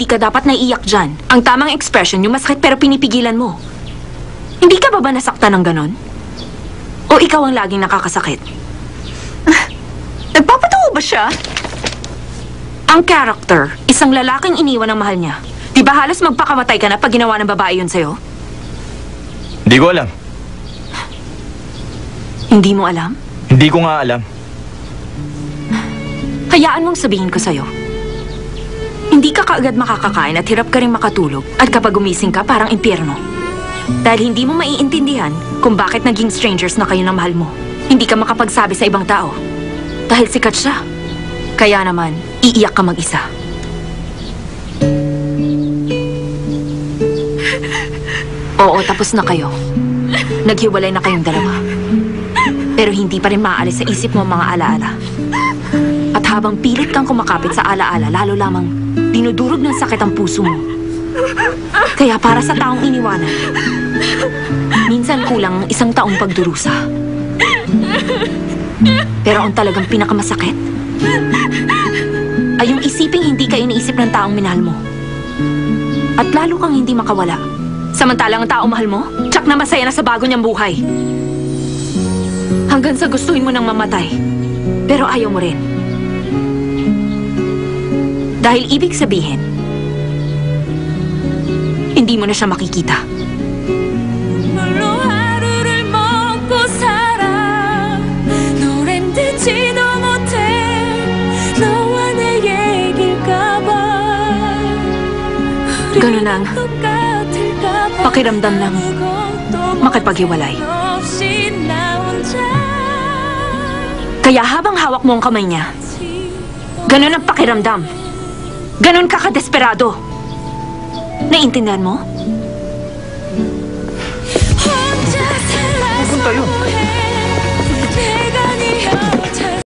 hindi ka dapat naiiyak dyan. Ang tamang expression, yung masakit pero pinipigilan mo. Hindi ka ba nasaktan ng ganon? O ikaw ang laging nakakasakit? Nagpapatawa ba siya? Ang character, isang lalaking iniwan ng mahal niya. Di ba halos magpakamatay ka na pag ginawa ng babae yun sa'yo? Hindi ko alam. Hindi mo alam? Hindi ko nga alam. Hayaan mong sabihin ko sa'yo. Hindi ka kaagad makakakain at hirap ka rin makatulog. At kapag gumising ka, parang impyerno. Dahil hindi mo maiintindihan kung bakit naging strangers na kayo ng mahal mo. Hindi ka makapagsabi sa ibang tao. Dahil sikat siya. Kaya naman, iiyak ka mag-isa. Oo, tapos na kayo. Naghiwalay na kayong dalawa. Pero hindi pa rin maaalis sa isip mo ang mga alaala. At habang pilit kang kumakapit sa alaala, lalo lamang dinudurog ng sakit ang puso mo. Kaya para sa taong iniwanan, minsan kulang ang 1 taong pagdurusa. Pero ang talagang pinakamasakit ay yung isiping hindi ka iniisip ng taong minahal mo. At lalo kang hindi makawala. Samantalang ang taong mahal mo, tsak na masaya na sa bago niyang buhay. Hanggang sa gustuhin mo nang mamatay. Pero ayaw mo rin. Dahil ibig sabihin, hindi mo na siya makikita. Ganun ang pakiramdam ng makipaghiwalay. Kaya habang hawak mo ang kamay niya, ganun ang pakiramdam. Ganun ka kadesperado. Naiintindihan mo? Pupunta yun.